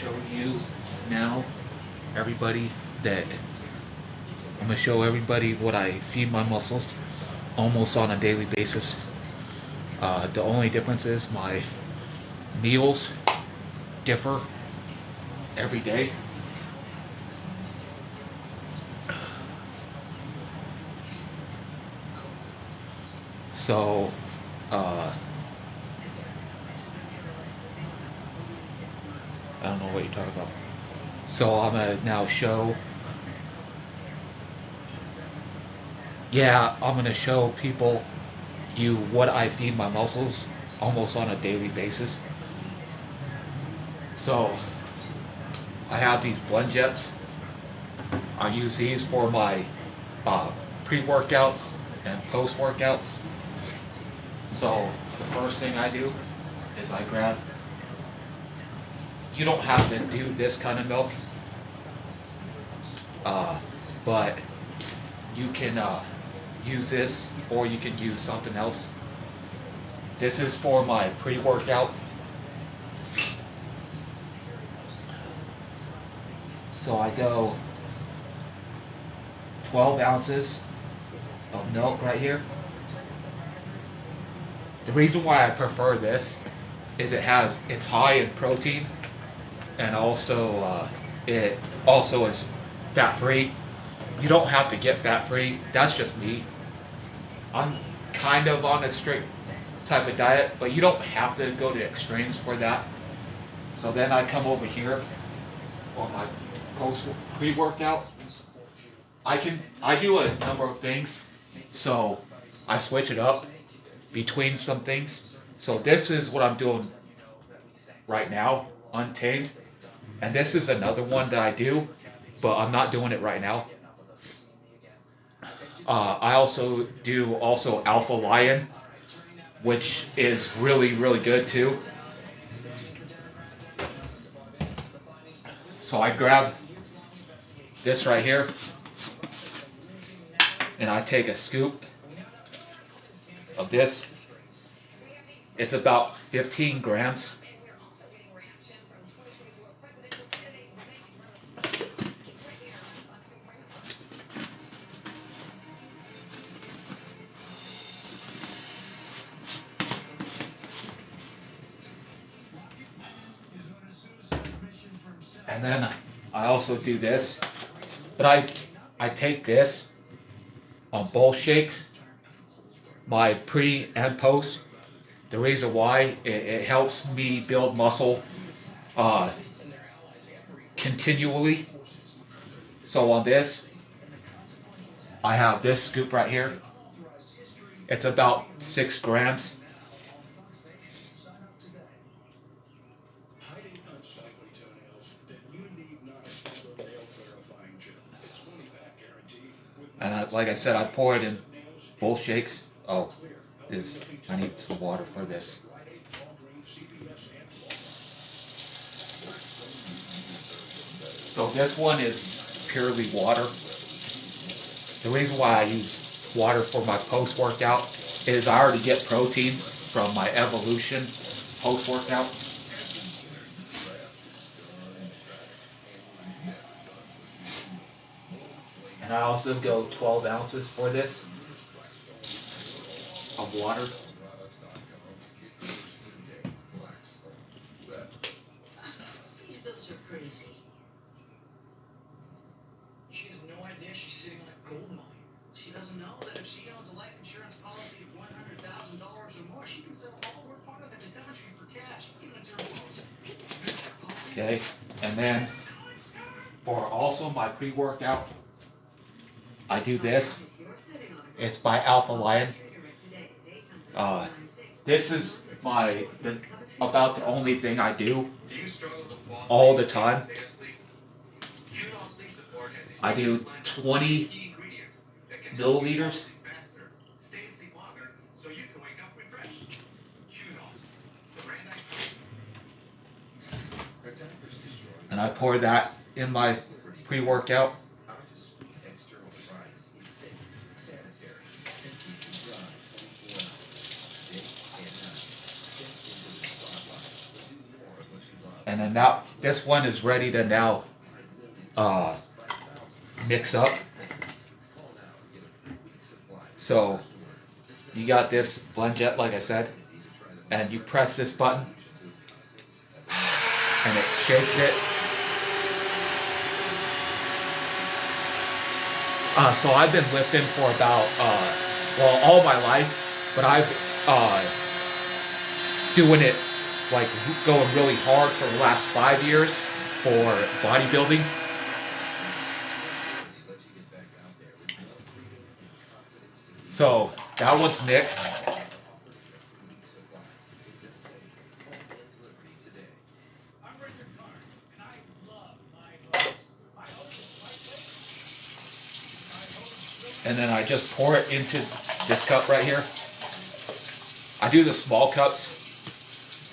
show you now, everybody, that I'm gonna show everybody what I feed my muscles almost on a daily basis. The only difference is my meals differ every day. So, uh, I don't know what you're talking about. So I'm gonna now show. Yeah, I'm gonna show people you what I feed my muscles almost on a daily basis. So I have these blend jets. I use these for my uh, pre-workouts and post-workouts. So the first thing I do is I grab. You don't have to do this kind of milk, uh, but you can use this or you can use something else. This is for my pre-workout. So I go 12 ounces of milk right here. The reason why I prefer this is it's high in protein and also it also is fat free. You don't have to get fat free. That's just me. I'm kind of on a strict type of diet, but you don't have to go to extremes for that. So then I come over here on my post pre-workout. I do a number of things, so I switch it up between some things. So this is what I'm doing right now, untamed, and this is another one that I do, but I'm not doing it right now. I also do Alpha Lion, which is really good too. So I grab this right here, and I take a scoop of this. It's about 15 grams. And then I also do this, but I take this on both shakes, my pre and post. The reason why it helps me build muscle uh, continually. So on this, I have this scoop right here. It's about 6 grams. And like I said, I pour it in both shakes. Oh, I need some water for this. So this one is purely water. The reason why I use water for my post-workout is I already get protein from my evolution post-workout. And I also go 12 ounces for this of water. These bills are crazy. She has no idea she's sitting on a gold mine. She doesn't know that if she owns a life insurance policy of $100,000 or more, she can sell all or part of it to country for cash, even if they're wills. Okay, and then for also my pre-workout, I do this. It's by Alpha Lion. This is about the only thing I do all the time. I do 20 milliliters. And I pour that in my pre-workout. And then now this one is ready to now uh, mix up. So you got this blend jet, like I said, and you press this button and it shakes it. So I've been lifting for about, well, all my life, but I've doing it like going really hard for the last 5 years for bodybuilding. So that one's mixed. And then I just pour it into this cup right here. I do the small cups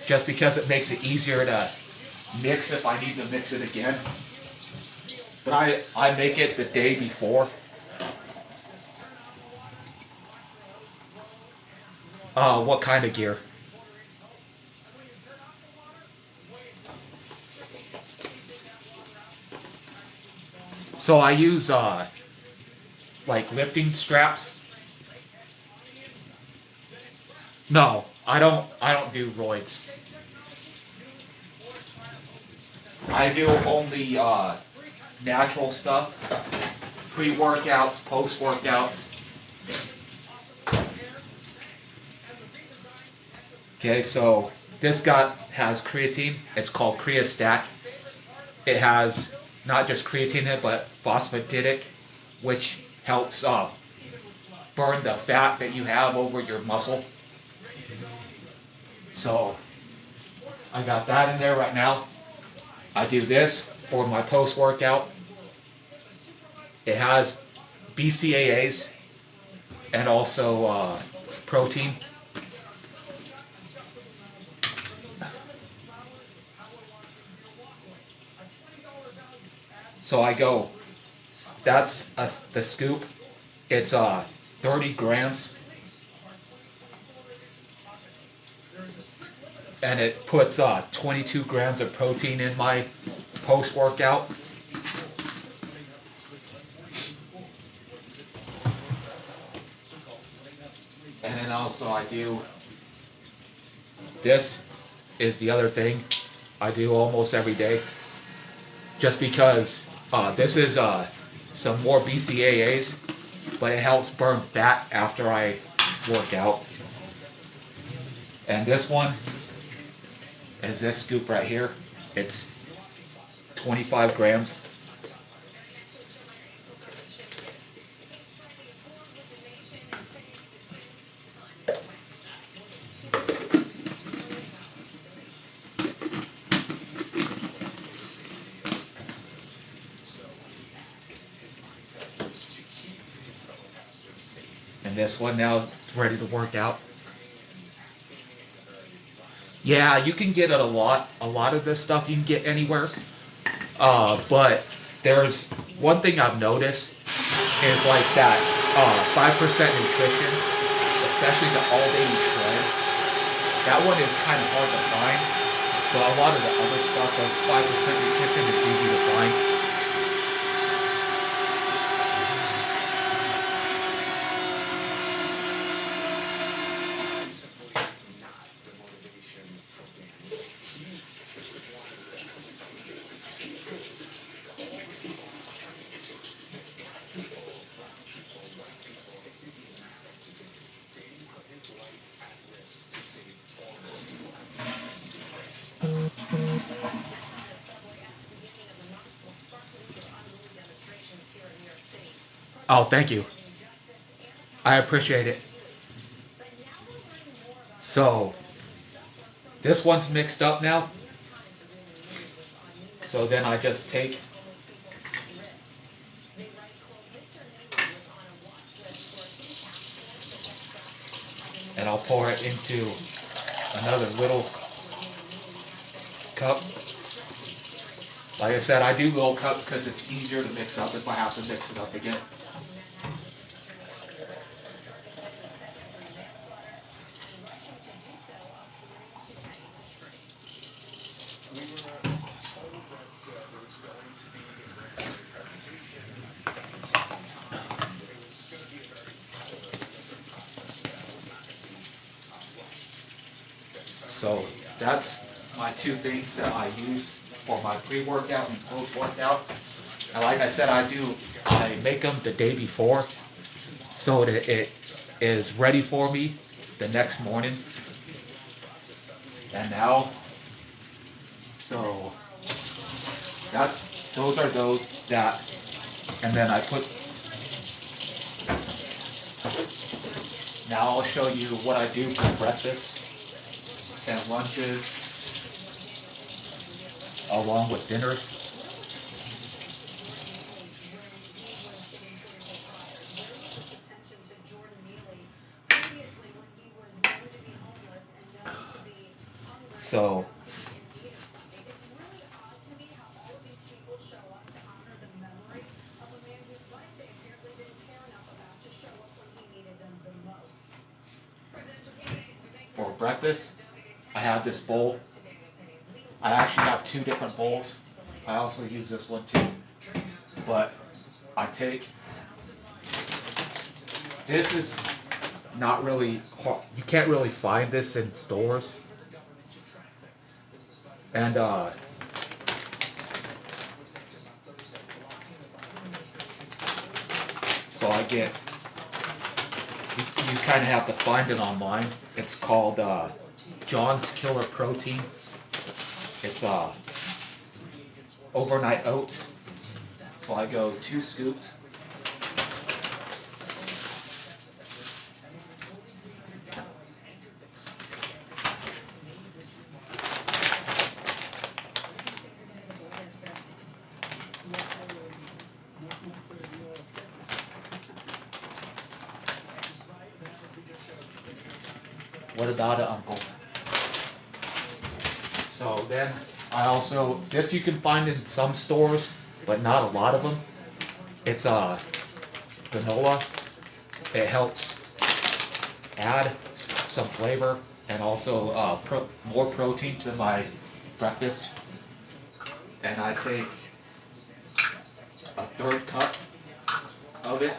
just because it makes it easier to mix if I need to mix it again. But I make it the day before. What kind of gear? So I use like lifting straps. No, I don't do roids. I do only natural stuff. Pre-workouts, post-workouts. Okay, so this has creatine. It's called Creostat. It has not just creatine in it, but phosphatidic, which helps burn the fat that you have over your muscle. So I got that in there right now. I do this for my post-workout. It has BCAAs and also protein. So I go, that's the scoop. It's 30 grams. And it puts 22 grams of protein in my post-workout. And then also I do, this is the other thing I do almost every day. Just because this is some more BCAAs, but it helps burn fat after I work out. And this one is this scoop right here. It's 25 grams. And this one now is ready to work out. Yeah, you can get it a lot of this stuff you can get anywhere. But there's one thing I've noticed is like that 5% nutrition, especially the all-day shred. That one is kind of hard to find, but a lot of the other stuff, like 5% nutrition, is easy to find. Oh, thank you. I appreciate it. So, this one's mixed up now. So then I just take and I'll pour it into another little cup. Like I said, I do little cups because it's easier to mix up if I have to mix it up again. So that's my two things that I use for my pre-workout and post-workout. And like I said, I make them the day before so that it is ready for me the next morning. And now, so those are those that, and then I put, now I'll show you what I do for breakfast and lunches along with dinners. So for breakfast, I have this bowl. I actually have two different bowls. I also use this one too. But I take, this is not really, you can't really find this in stores. And so I get, you kind of have to find it online. It's called John's Killer Protein. It's overnight oats. So I go 2 scoops. What about it, Uncle? So then I also, this you can find in some stores, but not a lot of them. It's granola. It helps add some flavor and also more protein to my breakfast. And I take a 1/3 cup of it.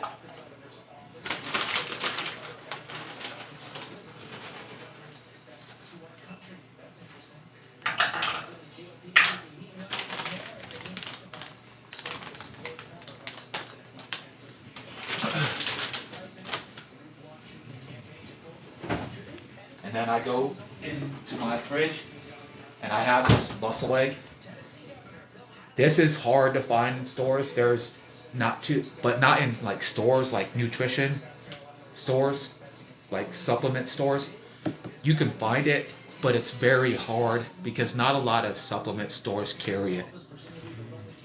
And then I go into my fridge and I have this muscle egg. This is hard to find in stores. There's not too, but not in like stores like nutrition stores, like supplement stores. You can find it, but it's very hard because not a lot of supplement stores carry it.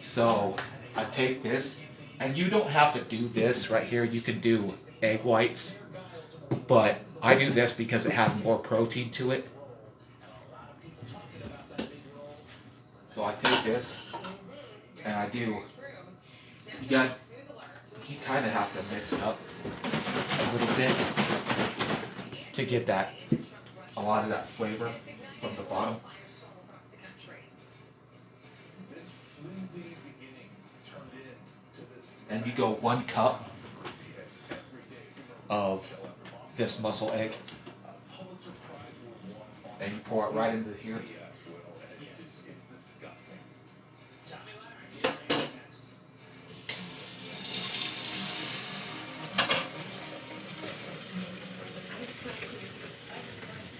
So I take this, and you don't have to do this right here. You can do egg whites, but I do this because it has more protein to it. So I take this, and I do, you kind of have to mix it up a little bit to get that, a lot of that flavor from the bottom. And you go 1 cup of this muscle egg, and you pour it right into here.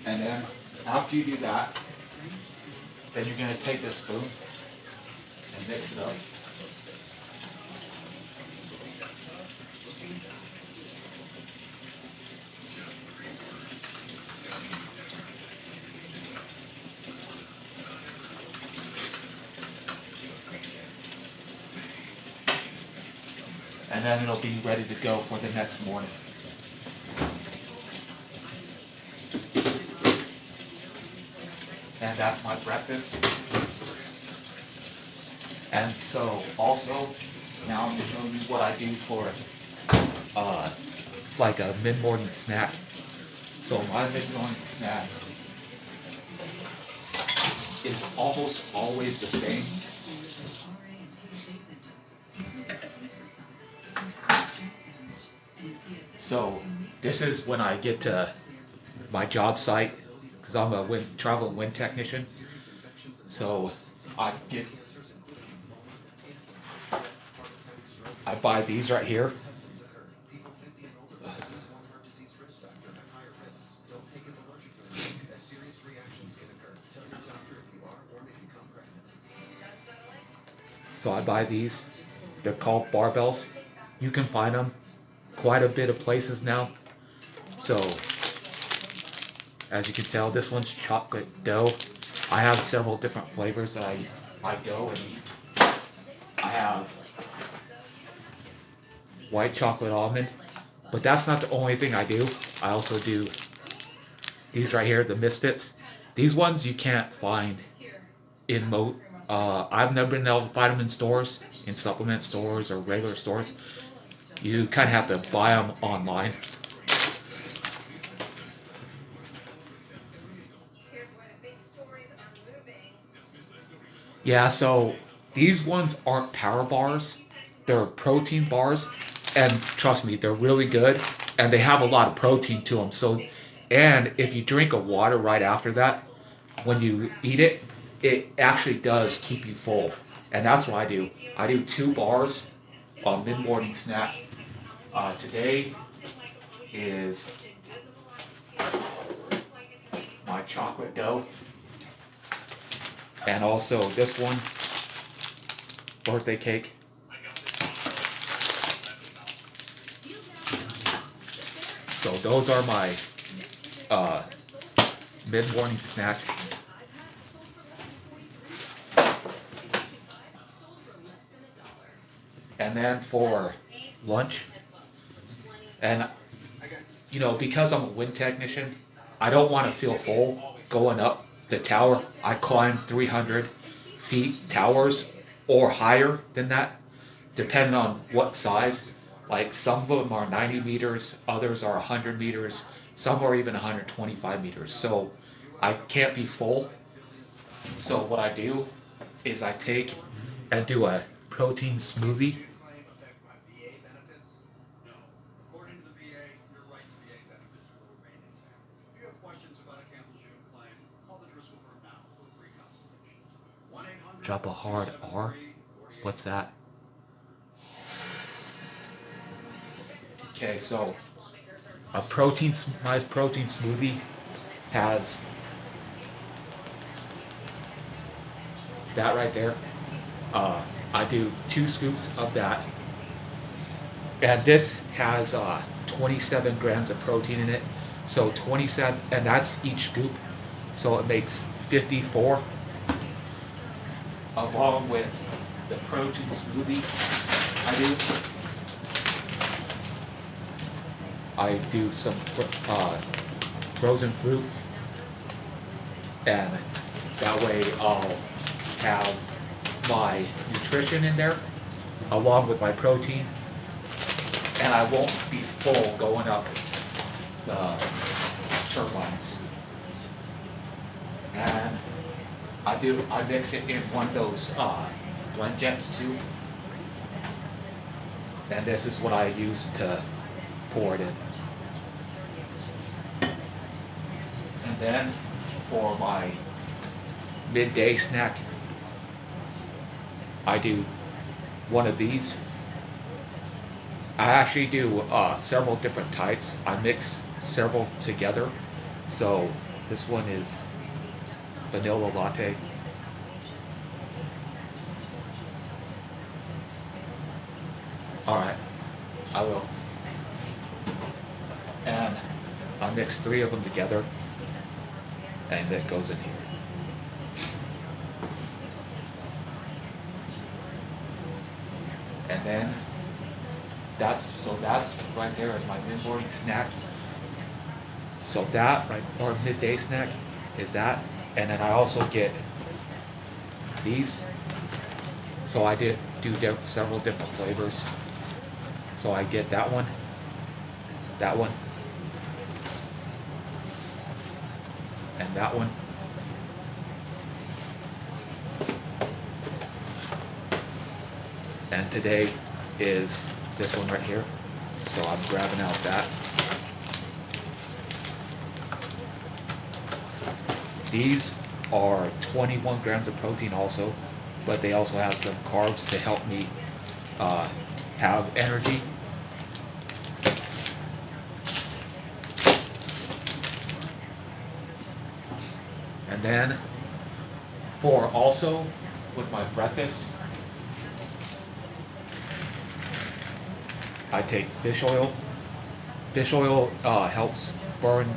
And then after you do that, then you're going to take this spoon and mix it up. And then it'll be ready to go for the next morning. And that's my breakfast. And so also, now I'm going to show you what I do for like a mid-morning snack. So my mid-morning snack is almost always the same. So this is when I get to my job site, because I'm a traveling wind technician. So I get, I buy these right here. So I buy these. They're called barbells. You can find them quite a bit of places now. So as you can tell, this one's chocolate dough. I have several different flavors that I go and eat. I have white chocolate almond, but that's not the only thing I do. I also do these right here, the Misfits. These ones you can't find in I've never been able to find them in stores, in supplement stores or regular stores. You kind of have to buy them online. Yeah, so these ones aren't power bars. They're protein bars. And trust me, they're really good. And they have a lot of protein to them. So, and if you drink a water right after that, when you eat it, it actually does keep you full. And that's what I do. I do 2 bars on mid-morning snack. Today is my chocolate dough. And also this one, birthday cake. So those are my mid-morning snack. And then for lunch, and you know, because I'm a wind technician, I don't want to feel full going up the tower. I climb 300 feet towers or higher than that, depending on what size. Like some of them are 90 meters, others are 100 meters, some are even 125 meters. So I can't be full. So what I do is I take and do a protein smoothie. Drop a hard R. What's that? Okay, so my protein smoothie has that right there. I do 2 scoops of that, and this has 27 grams of protein in it. So 27, and that's each scoop. So it makes 54. Along with the protein smoothie I do some frozen fruit, and that way I'll have my nutrition in there along with my protein, and I won't be full going up the turbines. And I mix it in one of those blend jets too. And this is what I use to pour it in. And then for my midday snack, I do one of these. I actually do several different types. I mix several together. So this one is vanilla latte. Alright, I will. And I mix 3 of them together, and it goes in here. And then that's right there is my mid-morning snack. So that right, or midday snack is that. And then I also get these. So I do several different flavors. So I get that one, and that one. And today is this one right here. So I'm grabbing out that. These are 21 grams of protein also, but they also have some carbs to help me uh, have energy. And then for also with my breakfast, I take fish oil. Fish oil helps burn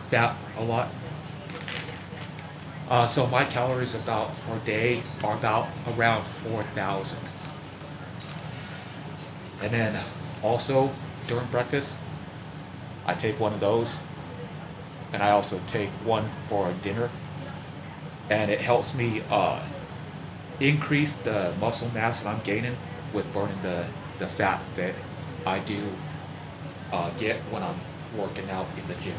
fat a lot. So my calories about for a day are about around 4,000. And then also during breakfast, I take one of those, and I also take one for dinner, and it helps me increase the muscle mass that I'm gaining with burning the fat that I do get when I'm working out in the gym.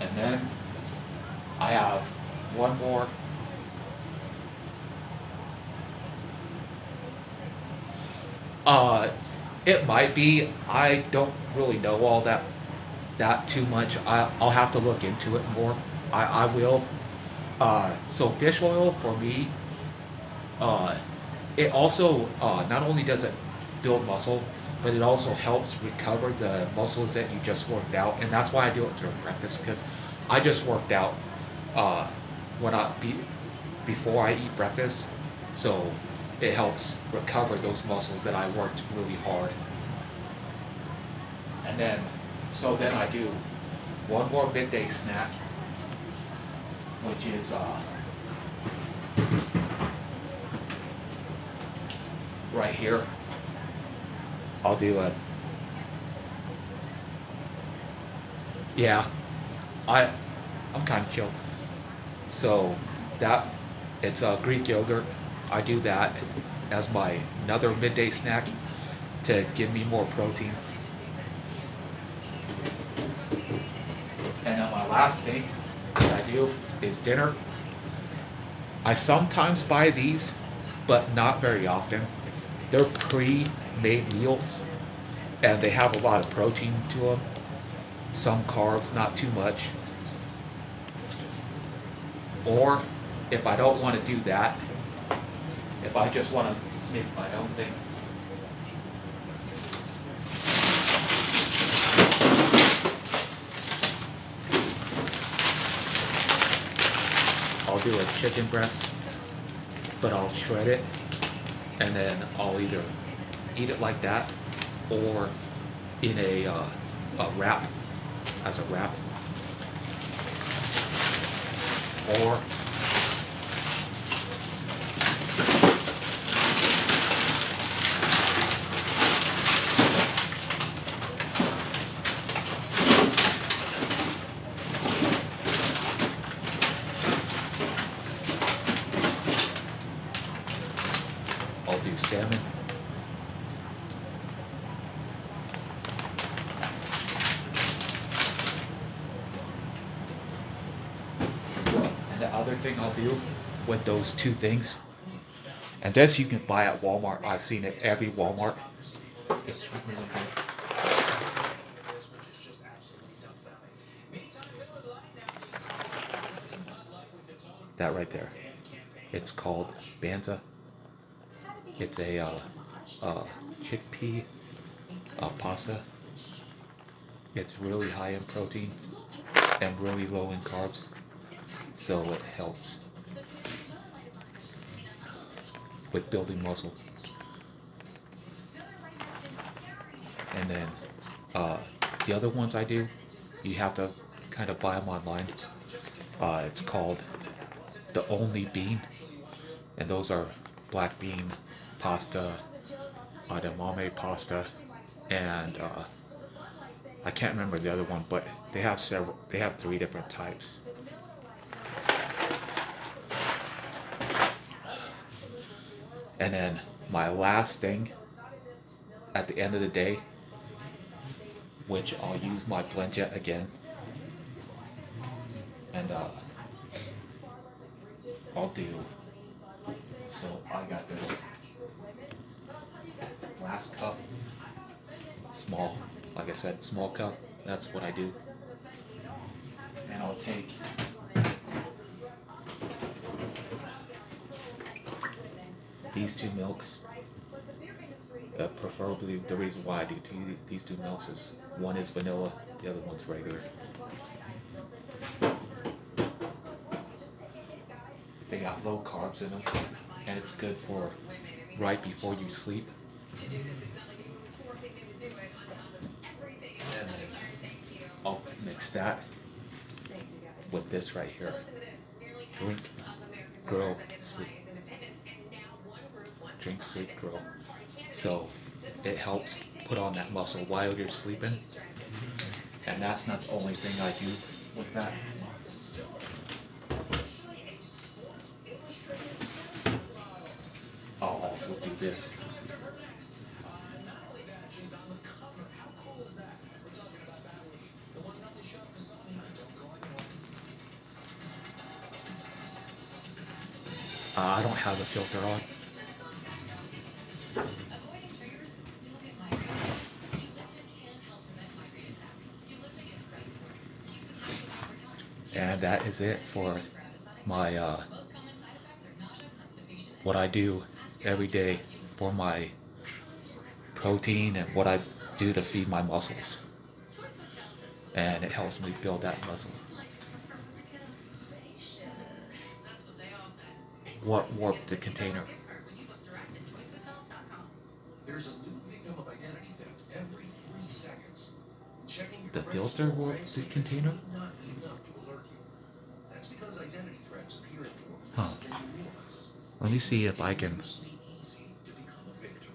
And then I have one more. It might be. I don't really know all that too much. I'll have to look into it more. I will. So fish oil for me, uh, it also not only does it build muscle, but it also helps recover the muscles that you just worked out, and that's why I do it during breakfast because I just worked out uh, when before I eat breakfast, so it helps recover those muscles that I worked really hard. And then then I do one more midday snack, which is right here. I'll do a yeah. I I'm kind of chill. So that it's Greek yogurt. I do that as my another midday snack to give me more protein. And then my last thing that I do is dinner. I sometimes buy these, but not very often. They're pre-made meals, and they have a lot of protein to them. Some carbs, not too much. Or if I don't want to do that, if I just want to make my own thing, I'll do a chicken breast, but I'll shred it, and then I'll either eat it like that or in a wrap, as a wrap, or I'll do salmon. And the other thing I'll do with those two things, and this you can buy at Walmart. I've seen it every Walmart. It's really good. That right there. It's called Banza. It's a chickpea pasta. It's really high in protein and really low in carbs, so it helps with building muscle. And then the other ones I do, you have to kind of buy them online. It's called the Only Bean, and those are black bean pasta, edamame pasta, and I can't remember the other one, but they have several. They have three different types. And then my last thing at the end of the day, which I'll use my blend jet again, and I'll do. So I got this glass cup, small, like I said, small cup. That's what I do. And I'll take these two milks. Preferably, the reason why I do these two milks is one is vanilla, the other one's regular. They got low carbs in them, and it's good for right before you sleep. And I'll mix that with this right here. Drink, grow, sleep. Drink, sleep, grow. So it helps put on that muscle while you're sleeping. And that's not the only thing I do with that. I'll also do this. I don't have a filter on. And that is it for my what I do every day for my protein and what I do to feed my muscles. And it helps me build that muscle. What warped the container? There's a new victim of identity theft every 3 seconds. Checking The your filter warped the container? not be enough to alert you. That's because identity threats appear at more Huh. places than you realize. Let me see if I can Dangerously easy to become a victim.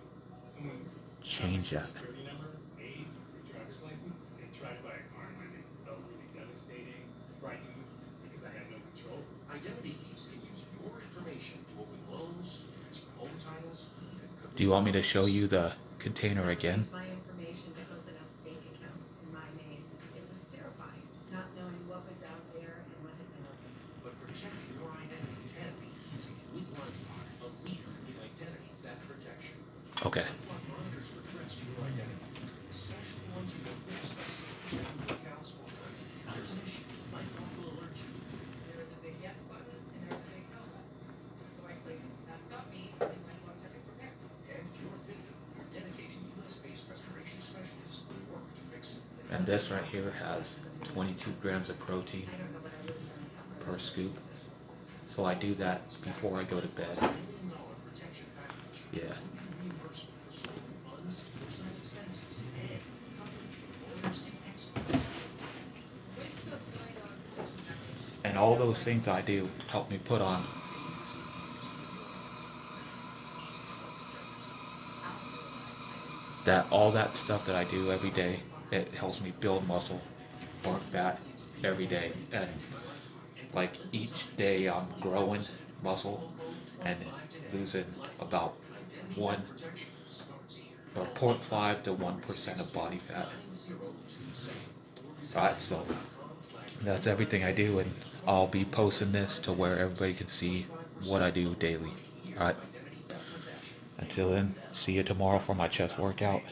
change that. Security number, age, your driver's license, and tried by a car in my name. Felt really devastating, frightened, because I had no control. Identity thieves can use your information to open loans, transfer home titles, even Do you want me to show you the container again? My information to open up bank accounts in my name. It was terrifying, not knowing what was out there and what had been opened. But protecting your identity can be easy with LifeLock, a leader in identity theft protection. Okay. LifeLock monitors for threats to your identity, especially ones you don't expect, checking accounts or money. If there's an issue, LifeLock will alert you. There was a big yes button and there was a big no button. So I clicked, that's not me, and my phone took it from there. And your victim, your dedicated US-based restoration specialists will work to fix it. And this right here has 22 grams of protein I don't know what I would have done. per scoop. So I do that before I go to bed. $1 million protection package. Yeah. Reimbursement for stolen funds, personal expenses, and coverage from lawyers and experts. And all those things I do help me put on all that stuff that I do every day. It helps me build muscle, burn fat every day. And like each day I'm growing muscle and losing about 0.5 to 1% of body fat. Alright, so that's everything I do, and I'll be posting this to where everybody can see what I do daily. Alright, until then, see you tomorrow for my chest workout.